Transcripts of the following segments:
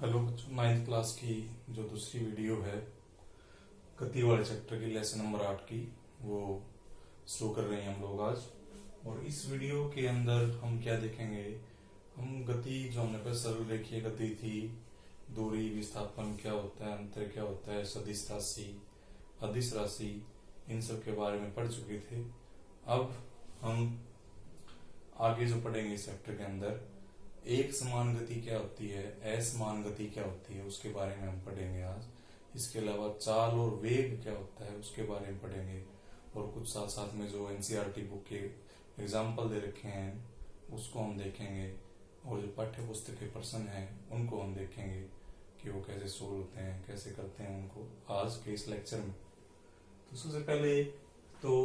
Hello बच्चों, 9th class की जो दूसरी वीडियो है गति वाले चैप्टर की लेसन नंबर 8 की वो शुरू कर रहे हैं हम लोग आज। और इस वीडियो के अंदर हम क्या देखेंगे, हम गति जो हमने पहले सरल रेखीय गति थी, दूरी, विस्थापन क्या होता है, अंतर क्या होता है, सदिश राशि, अदिश राशि, इन सब के बारे में पढ़ चुके थे। अब हम आगे जो पढ़ेंगे इस चैप्टर के अंदर एक समान गति क्या होती है, असमान गति क्या होती है, उसके बारे में हम पढ़ेंगे आज। इसके अलावा चाल और वेग क्या होता है उसके बारे में पढ़ेंगे, और कुछ साथ साथ में जो एनसीईआरटी बुक के एग्जाम्पल दे रखे हैं उसको हम देखेंगे, और जो पाठ्य पुस्तक के प्रश्न हैं उनको हम देखेंगे कि वो कैसे सोल्व होते हैं, कैसे करते हैं उनको आज के इस लेक्चर में। तो सबसे पहले तो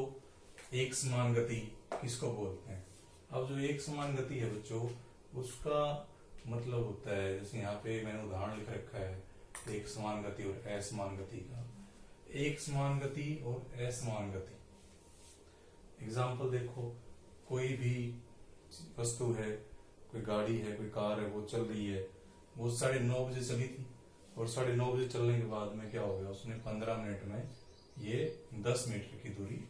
एक समान गति किसको बोलते हैं। अब जो एक समान गति है बच्चों, उसका मतलब होता है, जैसे यहाँ पे मैंने उदाहरण लिख रखा है एक समान गति और असमान गति का। एक समान गति और असमान गति, एग्जाम्पल देखो, कोई भी वस्तु है, कोई गाड़ी है, कोई कार है, वो चल रही है, वो 9:30 बजे चली थी, और 9:30 बजे चलने के बाद में क्या हो गया, उसने 15 मिनट में ये 10 मीटर की दूरी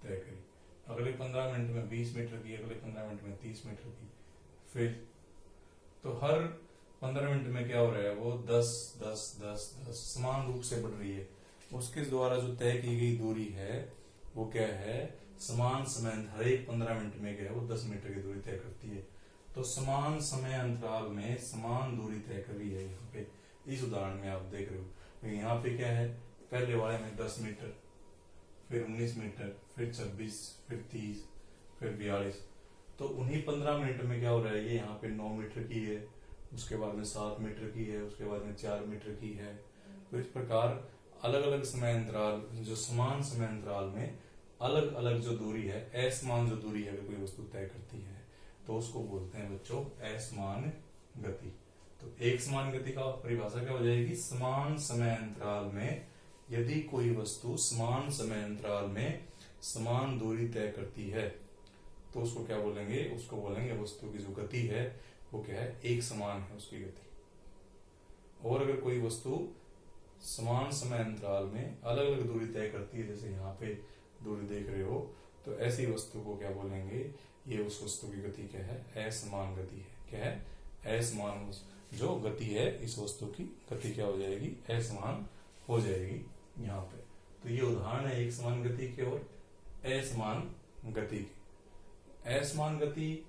तय करी, अगले 15 मिनट में 20 मीटर की, अगले 15 मिनट में 30 मीटर की, फिर तो हर 15 मिनट में क्या हो रहा है, वो 10 10 10 10 समान रूप से बढ़ रही है। उसके द्वारा जो तय की गई दूरी है वो क्या है, समान समय, हर एक 15 मिनट में क्या है वो 10 मीटर की दूरी तय करती है। तो समान समय अंतराल में समान दूरी तय कर रही है। यहाँ पे इस उदाहरण में आप देख रहे हो, यहाँ पे क्या है, पहले वाले में 10 मीटर, फिर 19 मीटर, फिर 26, फिर 30, फिर 42। तो उन्हीं 15 मिनट में क्या हो रहा है, ये यहाँ पे 9 मीटर की है, उसके बाद में 7 मीटर की है, उसके बाद में 4 मीटर की है। तो इस प्रकार अलग अलग समय अंतराल, जो समान समय अंतराल में अलग अलग जो दूरी है, असमान जो दूरी है कोई वस्तु तय करती है, तो उसको बोलते हैं बच्चों असमान गति। तो एक समान गति का परिभाषा क्या हो जाएगी, समान समय अंतराल में यदि कोई वस्तु समान समय अंतराल में समान दूरी तय करती है तो उसको क्या बोलेंगे, उसको बोलेंगे वस्तु की जो गति है वो क्या है, एक समान है उसकी गति। और अगर कोई वस्तु समान समय अंतराल में अलग अलग दूरी तय करती है, जैसे यहाँ पे दूरी देख रहे हो, तो ऐसी वस्तु को क्या बोलेंगे, ये उस वस्तु की गति क्या है, असमान गति है। क्या है, असमान जो गति है इस वस्तु की गति क्या हो जाएगी, असमान हो जाएगी यहाँ पे। तो ये उदाहरण है एक समान गति के और असमान गति के। असमान गति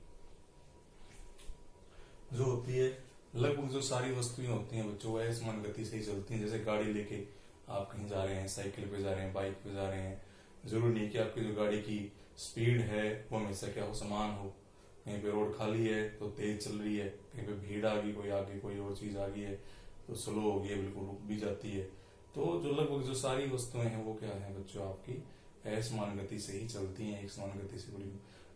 जो होती है, लगभग जो सारी वस्तुएं होती हैं बच्चों वो असमान गति से ही चलती हैं। जैसे गाड़ी लेके आप कहीं जा रहे हैं, साइकिल पे जा रहे हैं, बाइक पे जा रहे हैं, जरूरी नहीं कि आपकी जो गाड़ी की स्पीड है वो हमेशा क्या हो, समान हो। कहीं पे रोड खाली है तो तेज चल रही है, कहीं पे भीड़ आ गई, कोई आगे कोई और चीज आ गई है तो स्लो हो गई है, बिल्कुल रुक भी जाती है। तो जो लगभग जो सारी वस्तुएं हैं वो क्या है बच्चों, आपकी असमान गति से ही चलती हैं, एक समान गति से बड़ी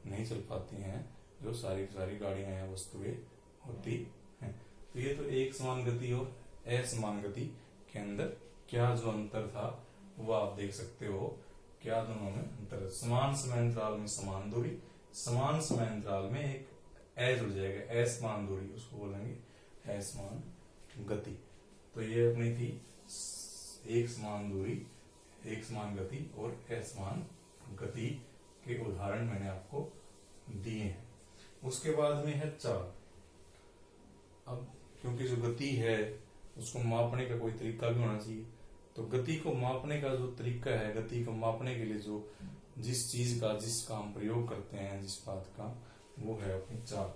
नहीं चल पाती हैं जो सारी सारी गाड़ियां हैं, वस्तुएं होती हैं। तो ये तो एक समान गति और असमान गति के अंदर क्या जो अंतर था वो आप देख सकते हो, क्या दोनों में अंतर है। समान समय अंतराल में समान दूरी, समान समय अंतराल में एक ए जुड़ जाएगा, असमान दूरी, उसको बोलेंगे असमान गति। तो ये अपनी थी एक समान दूरी, एक समान गति और असमान गति के उदाहरण मैंने आपको दिए हैं। उसके बाद में है चाल। अब क्योंकि जो गति है उसको मापने का कोई तरीका भी होना चाहिए, तो गति को मापने का जो तरीका है, गति को मापने के लिए जो जिस चीज का जिसका हम प्रयोग करते हैं, जिस बात का, वो है अपनी चाल।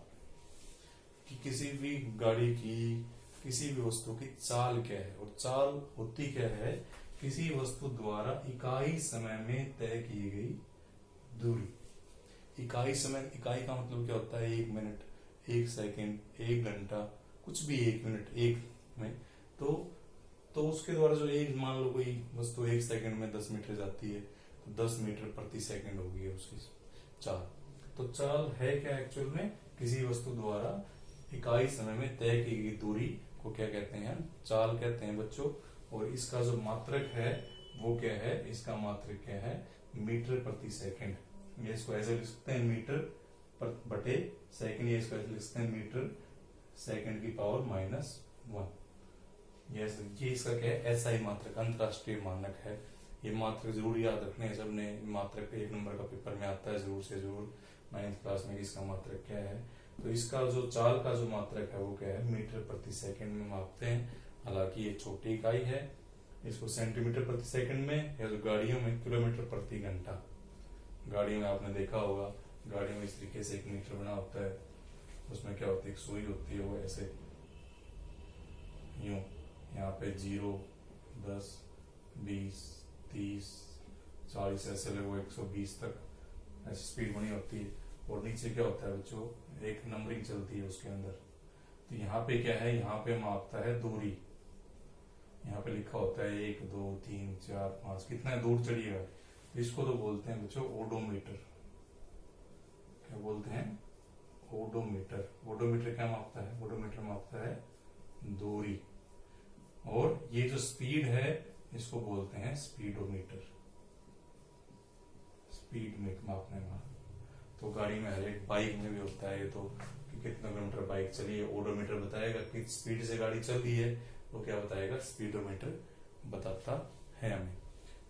कि किसी भी गाड़ी की, किसी भी वस्तु की चाल क्या है, और चाल होती क्या है, किसी वस्तु द्वारा इकाई समय में तय की गई दूरी। इकाई समय, इकाई का मतलब क्या होता है, 1 मिनट, 1 सेकंड, 1 घंटा, कुछ भी 1 मिनट, 1 में, तो उसके द्वारा जो एक, मान लो कोई वस्तु 1 सेकंड में 10 मीटर जाती है, तो 10 मीटर प्रति सेकंड होगी है उसकी चाल। तो चाल है क्या एक्चुअल में, किसी वस्तु द्वारा इकाई समय में तय की गई दूरी को क्या कहते हैं, चाल कहते हैं बच्चों। और इसका जो मात्रक है वो क्या है, इसका मात्रक क्या है, मीटर प्रति सेकंड। ये इसको ऐसे लिख सकते हैं, मीटर बटे सेकंड, ये इसको ऐसे लिख सकते हैं मीटर सेकंड की पावर -1। ये इसका क्या है, एसआई मात्रक, अंतरराष्ट्रीय मानक है। ये मात्रक जरूर याद रखने हैं सबने, मात्रक 1 नंबर का पेपर में आता है जरूर से जरूर 9th क्लास में, इसका मात्रक क्या है। तो इसका जो चाल का जो मात्रक है वो क्या है, मीटर प्रति सेकंड में मापते हैं। हालांकि ये छोटी इकाई है, इसको सेंटीमीटर प्रति सेकंड में, या जो गाड़ियों में किलोमीटर प्रति घंटा। गाड़ियों में आपने देखा होगा, गाड़ियों में इस तरीके से एक मीटर बना होता है, उसमें क्या होती है, एक सुई होती है, वो ऐसे यूं, यहाँ पे 0, 10, 20, 30, 40 ऐसे लगभग 120 तक ऐसी स्पीड बनी होती है। और नीचे क्या होता है बच्चों, एक नंबरिंग चलती है उसके अंदर। तो यहाँ पे क्या है, यहाँ पे मापता है दूरी। यहाँ पे लिखा होता है 1, 2, 3, 4, 5 कितना दूर चढ़िएगा। तो इसको तो बोलते हैं बच्चों ओडोमीटर। क्या बोलते हैं, ओडोमीटर। ओडोमीटर क्या मापता है, ओडोमीटर मापता है दूरी। और ये जो स्पीड है इसको बोलते हैं स्पीडोमीटर। स्पीड में मापने वाला। तो गाड़ी में हर एक, बाइक में भी होता है ये तो, कि कितना किलोमीटर बाइक चली है, ओडोमीटर बताएगा कि स्पीड से गाड़ी चल रही है, तो क्या बताएगा, स्पीडोमीटर बताता है हमें।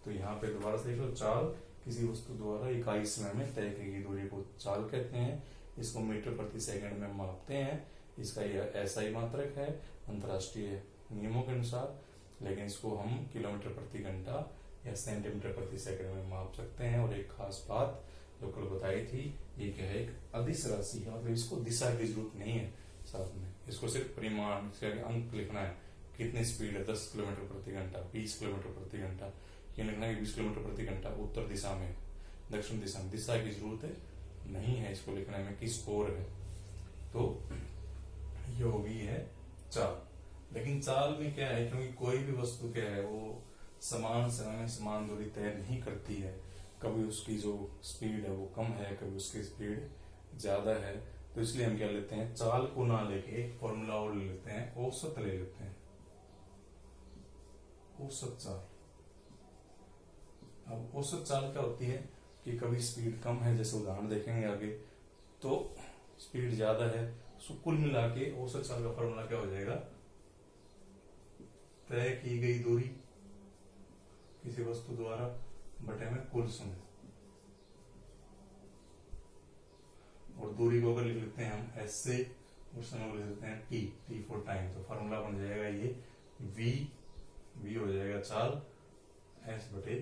तो यहाँ पे दोबारा से देख लो, चाल किसी वस्तु द्वारा इकाई समय में तय की गई दूरी को चाल कहते हैं। इसको मीटर प्रति सेकंड में मापते हैं। इसका यह ऐसा ही मात्रक है अंतरराष्ट्रीय नियमों के अनुसार, लेकिन इसको हम किलोमीटर प्रति घंटा या सेंटीमीटर प्रति सेकंड में माप सकते हैं। और एक खास बात जो कल बताई थी, ये क्या है, एक अदिश राशि है, मतलब इसको दिशा की जरूरत नहीं है साथ में, इसको सिर्फ परिमाण अंक लिखना है। कितनी स्पीड है, 10 किलोमीटर प्रति घंटा, 20 किलोमीटर प्रति घंटा, ये लिखना है 20 किलोमीटर प्रति घंटा उत्तर दिशा में, दक्षिण दिशा में, दिशा की जरूरत है नहीं है इसको लिखने में किस ओर है। तो ये हो गई है चाल। लेकिन चाल में क्या है, क्योंकि कोई भी वस्तु क्या है वो समान समय में समान दूरी तय नहीं करती है। कभी उसकी जो स्पीड है वो कम है, कभी उसकी स्पीड ज्यादा है। तो इसलिए हम क्या लेते हैं, चाल को ना लेके एक फॉर्मूला और ले लेते हैं, औसत ले लेते हैं, औसत चाल। अब औसत चाल क्या होती है कि कभी स्पीड कम है, जैसे उदाहरण देखेंगे आगे, तो स्पीड ज्यादा है, तो कुल मिला के औसत चाल का फॉर्मूला क्या हो जाएगा, तय की गई दूरी किसी वस्तु द्वारा बटे में कुल समय। और दूरी को अगर लिख लेते हैं हम एस से, और समय को लिख लेते हैं टी, टी फॉर टाइम, तो फॉर्मूला बन जाएगा ये वी, वी हो जाएगा चाल, एस बटे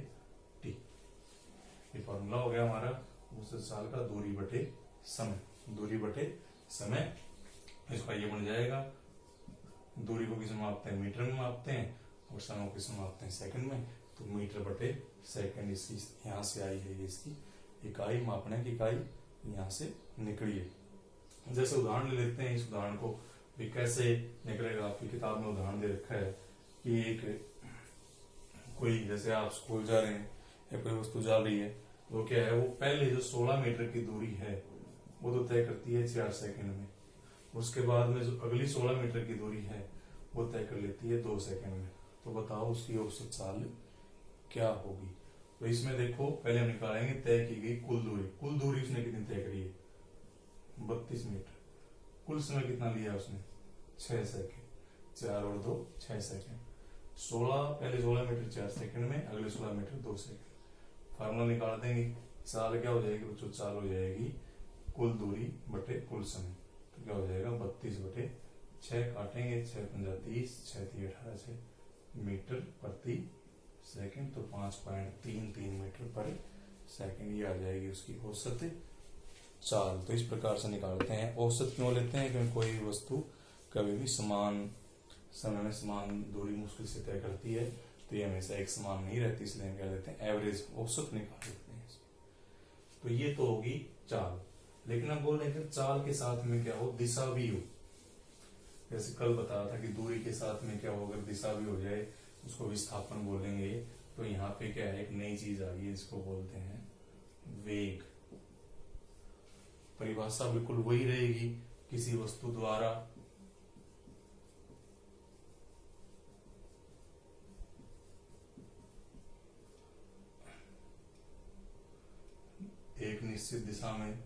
टी। ये फॉर्मूला हो गया हमारा उस चाल का, दूरी बटे समय, दूरी बटे समय। इसका ये बन जाएगा, दूरी को किस में मापते हैं, मीटर में मापते हैं, और समय को किस में मापते हैं, सेकंड में। तो मीटर बटे सेकंड इसकी यहाँ से आई है, ये इसकी इकाई, मापने की इकाई यहाँ से निकली है। जैसे उदाहरण ले लेते हैं, इस उदाहरण को भी कैसे निकलेगा, आपकी किताब में उदाहरण दे रखा है कि एक कोई, जैसे आप स्कूल जा रहे हैं या कोई वस्तु जा रही है, तो क्या है, वो पहले जो 16 मीटर की दूरी है वो तो तय करती है 4 सेकंड में। उसके बाद में जो अगली 16 मीटर की दूरी है वो तय कर लेती है 2 सेकंड में। तो बताओ उसकी औसत चाल क्या होगी। तो इसमें देखो, पहले हम निकालेंगे तय की गई कुल दूरी। कुल दूरी उसने कितनी तय करी है, 32 मीटर। कुल समय कितना लिया उसने, 6 सेकंड। 4 और 2 6 सेकंड। 16 पहले 16 मीटर 4 सेकंड में, अगले 16 मीटर 2 सेकंड। फार्मूला निकाल देंगे, चाल क्या हो जाएगी बच्चों, चाल हो जाएगी कुल दूरी बटे कुल समय। तो क्या हो जाएगा, 32 बटे 6 काटेंगे, 6 पंजा 30, 6 3 18 मीटर प्रति सेकंड, तो 5.33 मीटर पर सेकंड, ये आ जाएगी उसकी औसत चाल। तो इस प्रकार से निकालते हैं। औसत क्यों लेते हैं, क्योंकि कोई वस्तु कभी भी समान समय में समान दूरी मुश्किल से तय करती है, तो ये हमेशा एक समान नहीं रहती, इसलिए हम क्या लेते हैं, एवरेज, औसत निकाल लेते हैं। तो ये तो होगी चाल। लेकिन अब बोल रहे हैं चाल के साथ में क्या हो, दिशा भी हो। जैसे कल बताया था कि दूरी के साथ में क्या हो, अगर दिशा भी हो जाए उसको विस्थापन बोलेंगे। तो यहाँ पे क्या है, एक नई चीज आ गई है, इसको बोलते हैं वेग। परिभाषा बिल्कुल वही रहेगी, किसी वस्तु द्वारा एक निश्चित दिशा में,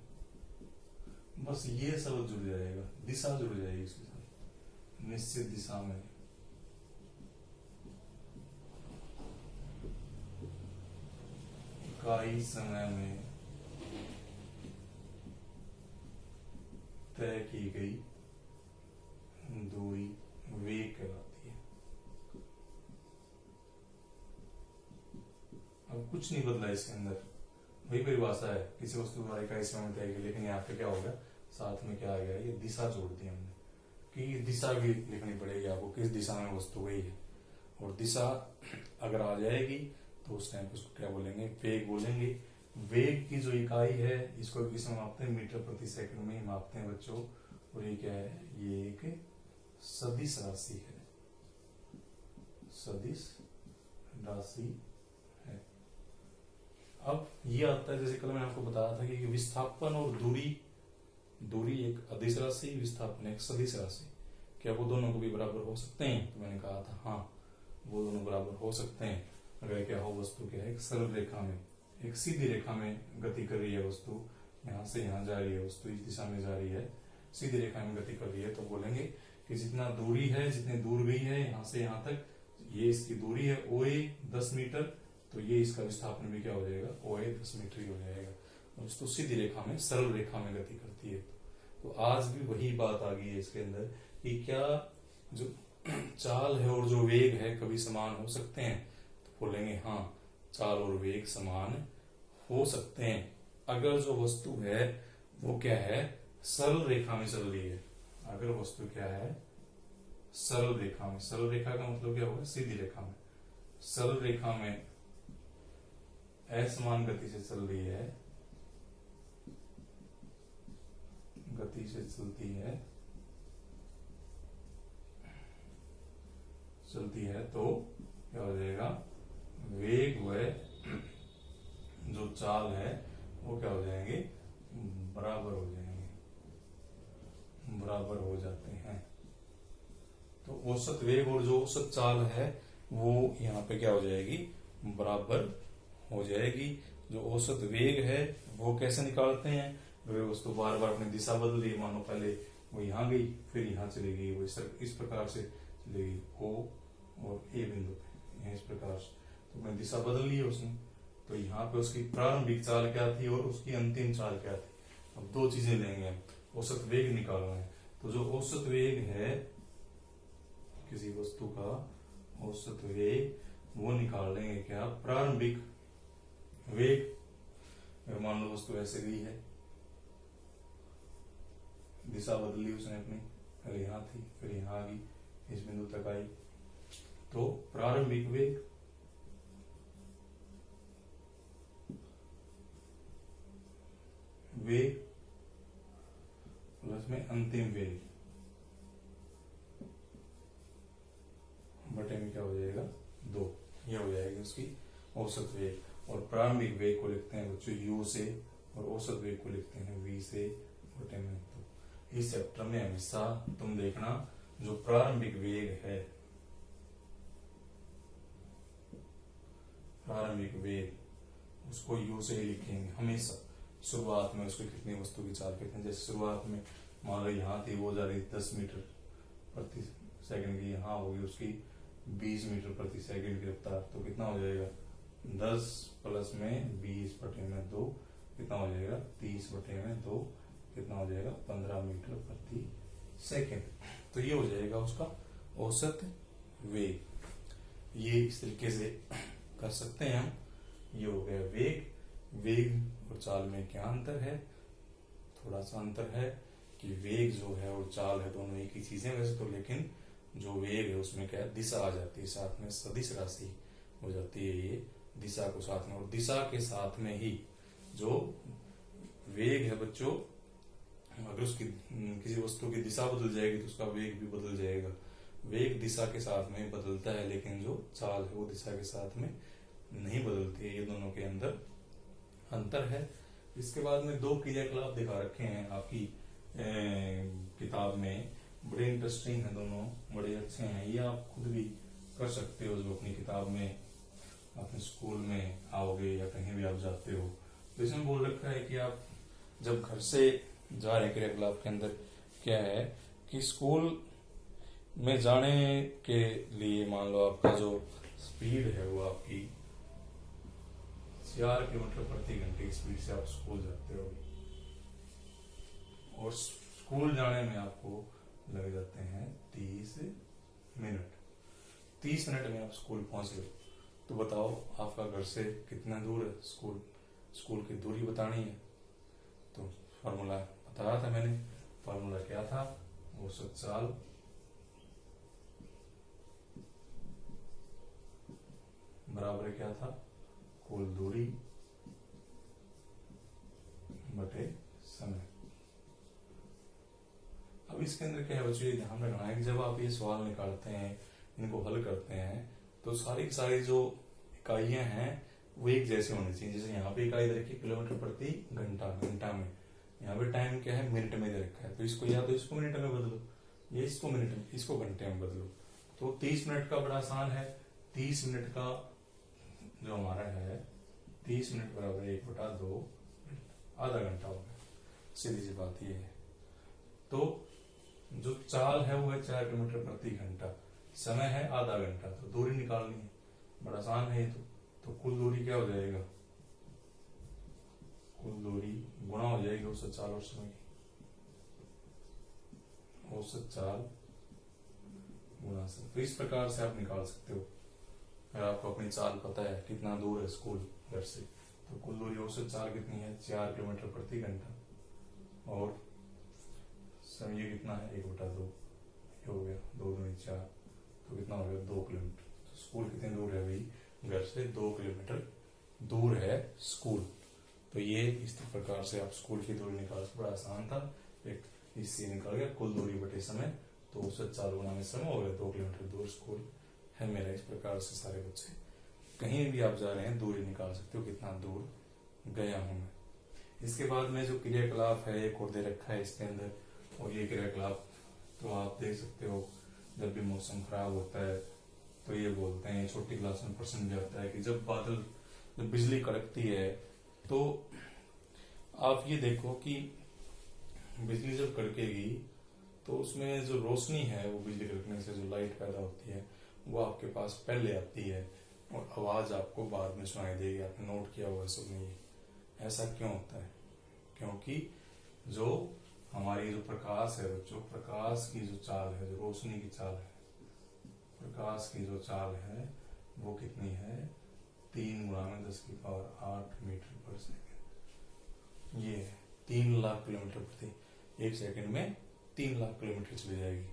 बस ये सब जुड़ जाएगा, दिशा जुड़ जाएगी इसके साथ, निश्चित दिशा में इकाई समय में तय की गई दूरी वेग कहलाती है। अब कुछ नहीं बदला इसके अंदर, वही परिभाषा है, किसी वस्तु द्वारा इकाई समय में तय की, लेकिन यहाँ पे क्या हो गया, साथ में क्या आ गया, ये दिशा जोड़ दी हमने कि दिशा भी लिखनी पड़ेगी आपको, किस दिशा में वस्तु गई है। और दिशा अगर आ जाएगी तो उस टाइम पे उसको क्या बोलेंगे, वेग बोलेंगे। वेग की जो इकाई है इसको किसमें मापते हैं, मीटर प्रति सेकंड में ही मापते हैं बच्चों। और ये क्या है, ये एक सदिश राशि है, सदिश राशि है। अब ये आता है, जैसे कल मैंने आपको बताया था कि विस्थापन और दूरी एक अदिश राशि, विस्थापन एक सदिश राशि, क्या वो दोनों को भी बराबर हो सकते हैं? तो मैंने कहा था हाँ, वो दोनों बराबर हो सकते हैं अगर क्या हो, वस्तु क्या है, एक सरल रेखा में, एक सीधी रेखा में गति कर रही है वस्तु, यहाँ से यहाँ जा रही है वस्तु, इस दिशा में जा रही है, सीधी रेखा में गति कर रही है, तो बोलेंगे कि जितना दूरी है, जितनी दूर गई है यहाँ से यहाँ तक, ये इसकी दूरी है OA 10 मीटर, तो ये इसका विस्थापन भी क्या हो जाएगा, OA 10 मीटर ही हो जाएगा। वस्तु सीधी रेखा में, सरल रेखा में गति करती है। तो आज भी वही बात आ गई है इसके अंदर कि क्या जो चाल है और जो वेग है कभी समान हो सकते हैं? तो बोलेंगे हाँ, चाल और वेग समान हो सकते हैं अगर जो वस्तु है वो क्या है, सरल रेखा में चल रही है। अगर वस्तु क्या है, सरल रेखा में, सरल रेखा का मतलब क्या होगा, सीधी रेखा में, सरल रेखा में असमान गति से चल रही है, गति से चलती है तो क्या हो जाएगा, वेग व जो चाल है वो क्या हो जाएंगे, बराबर हो जाएंगे, बराबर हो जाते हैं। तो औसत वेग और जो औसत चाल है वो यहाँ पे क्या हो जाएगी, बराबर हो जाएगी। जो औसत वेग है वो कैसे निकालते हैं, वे वस्तु बार बार अपनी दिशा बदल रही है, मानो पहले वो यहाँ गई फिर यहाँ चली गई, वो इस प्रकार से चलेगी O और A बिंदु पे, इस प्रकार से, तो अपनी दिशा बदल ली है उसने। तो यहाँ पे उसकी प्रारंभिक चाल क्या थी और उसकी अंतिम चाल क्या थी। अब दो चीजें लेंगे हम, औसत वेग निकालना है। तो जो औसत वेग है किसी वस्तु का, औसत वेग वो निकाल लेंगे क्या, प्रारंभिक वेग। अगर मान लो वस्तु ऐसे गई है, दिशा बदली उसने अपनी, पहले यहाँ थी फिर यहाँ आ गई, इस बिंदु तक आई, तो प्रारंभिक वेग प्लस में अंतिम वेग बटे में क्या हो जाएगा, 2। ये हो जाएगी उसकी औसत वेग। और प्रारंभिक वेग को लिखते हैं बच्चों U से, और औसत वेग को लिखते हैं V से बटे में 2। इस चैप्टर में हमेशा तुम देखना, जो प्रारंभिक वेग है, प्रारंभिक वेग उसको U से ही लिखेंगे हमेशा। शुरुआत में उसको कितनी वस्तु की चाल कहते हैं, जैसे शुरुआत में मान लो यहाँ थी, वो जा रही 10 मीटर प्रति सेकंड की, यहाँ होगी उसकी 20 मीटर प्रति सेकंड की रफ्तार, तो कितना हो जाएगा, 10 प्लस में 20 बटे में 2, कितना हो जाएगा, 30 बटे में 2, कितना हो जाएगा, 15 मीटर प्रति सेकंड। तो ये हो जाएगा उसका औसत वेग। ये इस तरीके से कर सकते हैं हम। ये हो गया वेग। वेग और चाल में क्या अंतर है, थोड़ा सा अंतर है कि वेग जो है और चाल है दोनों एक ही चीजें वैसे तो, लेकिन जो वेग है उसमें क्या है, दिशा आ जाती है साथ में, सदिश राशि हो जाती है ये दिशा को साथ में। और दिशा के साथ में ही जो वेग है बच्चों, अगर उसकी किसी वस्तु की दिशा बदल जाएगी तो उसका वेग भी बदल जाएगा। वेग दिशा के साथ में बदलता है, लेकिन जो चाल है वो दिशा के साथ में नहीं बदलती है। ये दोनों के अंदर अंतर है। इसके बाद में 2 क्रियाकलाप दिखा रखे हैं आपकी किताब में, बड़े इंटरेस्टिंग है दोनों, बड़े अच्छे हैं। ये आप खुद भी कर सकते हो, जो अपनी किताब में अपने स्कूल में आओगे या कहीं भी आप जाते हो तो इसमें बोल रखा है कि आप जब घर से जा रहे हैं, क्रियाकलाप के अंदर क्या है कि स्कूल में जाने के लिए मान लो आपका जो स्पीड है वो आपकी 4 किलोमीटर प्रति घंटे की स्पीड से आप स्कूल जाते हो और स्कूल जाने में आपको लग जाते हैं 30 मिनट। 30 मिनट में आप स्कूल पहुंच गए। तो बताओ आपका घर से कितना दूर है स्कूल? स्कूल की दूरी बतानी है। तो फॉर्मूला बताया था मैंने। फॉर्मूला क्या था? औसत चाल बराबर क्या था? कुल दूरी बटे समय। अब इसके अंदर क्या है बच्चों, ये ध्यान रखना है कि जब आप ये सवाल निकालते हैं, इनको हल करते हैं, तो सारी की सारी जो इकाइयां हैं वो एक जैसे होनी चाहिए। जैसे यहाँ पे इकाई दे रखी है किलोमीटर प्रति घंटा, घंटा में। यहाँ पे टाइम क्या है? मिनट में दे रखा है। तो इसको या तो इसको मिनट में बदलो, या इसको मिनट में, इसको घंटे में बदलो। तो 30 मिनट का बड़ा आसान है। 30 मिनट का जो हमारा है 30 मिनट बराबर 1/2, आधा घंटा हो गया। सीधी सी बात ये है। तो जो चाल है वो है 4 किलोमीटर प्रति घंटा, समय है आधा घंटा। तो दूरी निकालनी है, बड़ा आसान है ये। तो कुल दूरी क्या हो जाएगा? कुल दूरी गुणा हो जाएगी औसत चाल और समय की। औसत चाल गुणा समय। तो इस प्रकार से आप निकाल सकते हो। अगर आपको अपनी चाल पता है कितना दूर है स्कूल घर से, तो कुल दूरी औसत चाल कितनी है? 4 किलोमीटर प्रति घंटा। और समय कितना है? 1/2 हो गया, 2 दूनी 4। तो कितना हो गया? 2 किलोमीटर। तो स्कूल कितने दूर है भाई? घर से 2 किलोमीटर दूर है स्कूल। तो ये इस प्रकार से आप स्कूल की दूरी निकाल सकते। बड़ा आसान था। एक इससे निकल गया कुल दूरी बटे समय। तो औसत चाल गुणा में समय हो गया। 2 किलोमीटर दूर स्कूल है मेरा। इस प्रकार से सारे बच्चे कहीं भी आप जा रहे हैं दूरी निकाल सकते हो, कितना दूर गया हूं मैं। इसके बाद में जो क्रियाकलाप है एक और दे रखा है इसके अंदर। और ये क्रियाकलाप तो आप देख सकते हो, जब भी मौसम खराब होता है तो ये बोलते हैं, छोटी क्लास में प्रश्न भी आता है कि जब बिजली कड़कती है तो आप ये देखो कि बिजली जब कड़केगी तो उसमें जो रोशनी है वो बिजली कड़कने से जो लाइट पैदा होती है वो आपके पास पहले आती है और आवाज आपको बाद में सुनाई देगी। आपने नोट किया होगा सबने ये। ऐसा क्यों होता है? क्योंकि जो हमारी जो प्रकाश है बच्चों, प्रकाश की जो चाल है, जो रोशनी की चाल है, प्रकाश की जो चाल है वो कितनी है? 3 × 10⁸ मीटर पर सेकेंड। ये 3 लाख किलोमीटर प्रति 1 सेकेंड में 3 लाख किलोमीटर चली जाएगी,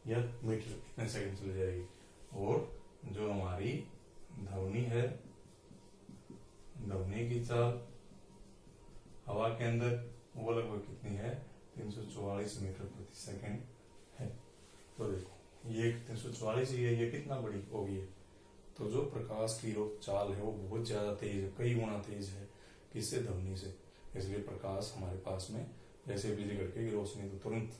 या मीटर कितने सेकंड चली जाएगी। और जो हमारी ध्वनि है, ध्वनि की चाल हवा के अंदर वो लगभग कितनी है? 344 मीटर प्रति सेकेंड है। तो देखो ये 344 ही है, ये कितना बड़ी होगी? तो जो प्रकाश की चाल है वो बहुत ज्यादा तेज है, कई गुना तेज है किससे? ध्वनि से। इसलिए प्रकाश हमारे पास में जैसे बिजली कड़केगी रोशनी तो तुरंत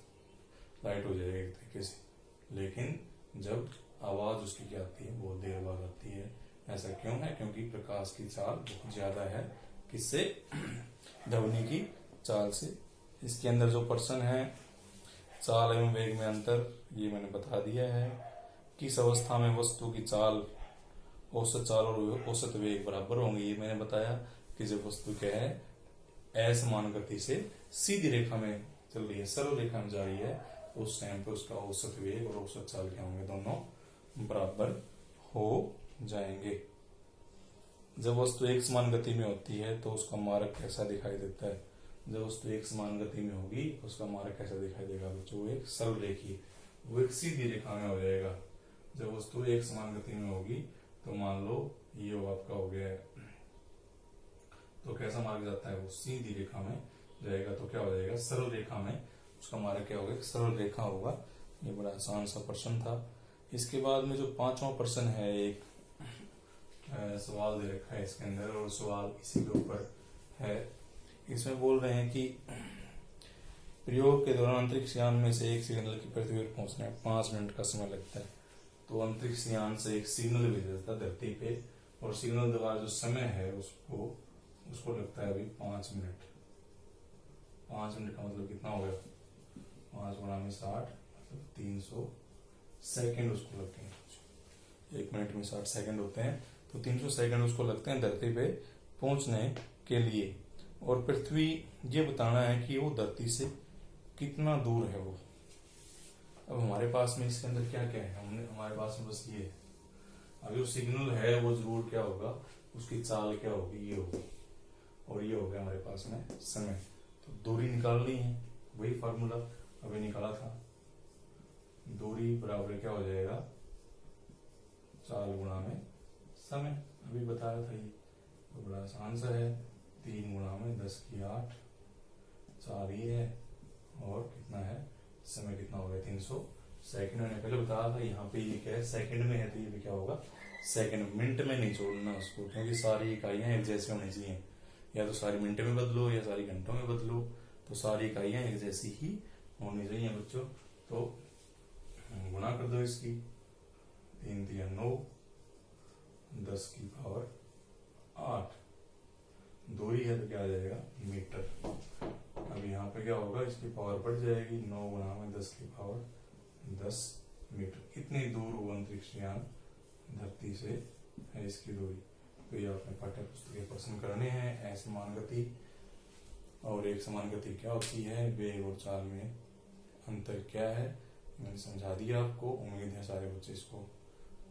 लाइट हो जाएगी एक तरीके से। लेकिन जब आवाज उसकी क्या आती है बहुत देर बाद आती है। ऐसा क्यों है? क्योंकि प्रकाश की चाल बहुत ज्यादा है किससे? ध्वनि की चाल से। इसके अंदर जो प्रश्न है चाल एवं वेग में अंतर, ये मैंने बता दिया है। किस अवस्था में वस्तु की चाल, औसत चाल और औसत वेग बराबर होंगे, ये मैंने बताया। कि जब वस्तु क्या है असमान गति से सीधी रेखा में चल रही है, सरल रेखा में जा रही है, उस टाइम पे उसका औसत वेग और औसत चाल क्या होंगे? दोनों बराबर हो जाएंगे। जब वस्तु एक समान गति में होती है तो उसका मार्ग कैसा दिखाई देता है? जब वस्तु एक समान गति में होगी उसका मार्ग कैसा दिखाई देगा बच्चों? वो एक सरल रेखी, वो एक सीधी रेखा में हो जाएगा। जब वस्तु एक समान गति में होगी तो मान लो ये आपका हो गया, तो कैसा मार्ग जाता है? वो सीधी रेखा में जाएगा। तो क्या हो जाएगा? सरल रेखा में उसका मार्ग क्या होगा? सरल रेखा होगा। ये बड़ा आसान सा प्रश्न था। इसके बाद में जो 5वां प्रश्न है, एक सवाल दे रखा है इसके अंदर, और सवाल इसी के ऊपर है। इसमें बोल रहे हैं कि प्रयोग के दौरान अंतरिक्ष यान में से एक सिग्नल की पृथ्वी पर पहुंचने में 5 मिनट का समय लगता है। तो अंतरिक्ष यान से एक सिग्नल भेजा जाता है धरती पे, और सिग्नल द्वारा जो समय है उसको लगता है अभी 5 मिनट। 5 मिनट का मतलब कितना हो गया? 5 × 60 मतलब 300 सेकेंड उसको लगते हैं। 1 मिनट में 60 सेकंड होते हैं, तो 300 सेकंड उसको लगते हैं धरती पे पहुंचने के लिए, और पृथ्वी ये बताना है कि वो धरती से कितना दूर है वो। अब हमारे पास में इसके अंदर क्या क्या है, हमारे पास में बस ये है। अब जो सिग्नल है वो जरूर क्या होगा, उसकी चाल क्या होगी, ये होगी, और ये हो गया हमारे पास में समय। तो दूरी निकालनी है, वही फार्मूला अभी निकाला था। दूरी बराबर क्या हो जाएगा, चाल गुणा में समय, अभी बताया था ये, तो बड़ा आसान सा है। 3 गुणा में 10 की 8, चाल ये है, और कितना है समय, कितना हो गया 300 सेकंड। मैंने पहले बताया था, यहाँ पे ये क्या है सेकंड में है, तो ये भी क्या होगा सेकंड। मिनट में नहीं छोड़ना उसको, क्योंकि सारी इकाइयां एक जैसी होनी चाहिए, या तो सारी मिनट में बदलो या सारी घंटों में बदलो, तो सारी इकाइयां एक जैसी ही होनी चाहिए बच्चों। तो गुणा कर दो इसकी, 3 3 9, 10 की पावर 8, दूरी है तो क्या आ जाएगा मीटर। अब यहाँ पे क्या होगा, इसकी पावर बढ़ जाएगी, 9 गुणा में 10 की पावर 10 मीटर। इतनी दूर वो अंतरिक्ष यान धरती से है, इसकी दूरी। तो ये आपने पाठ्य पुस्तक के प्रश्न करने हैं। असमान गति और एक समान गति क्या होती है, वेग और चाल में अंतर क्या है, मैंने समझा दिया आपको। उम्मीद है सारे बच्चे इसको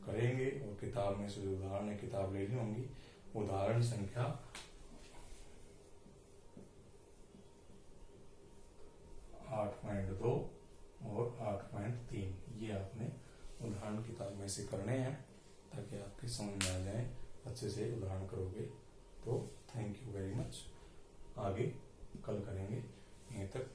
करेंगे, और किताब में से जो उदाहरण है किताब लेनी होंगी, उदाहरण संख्या 8.2 और 8.3, ये आपने उदाहरण किताब में से करने हैं, ताकि आपकी समझ में आ जाए, अच्छे से उदाहरण करोगे तो। Thank you very much. आगे कल करेंगे, यहीं तक।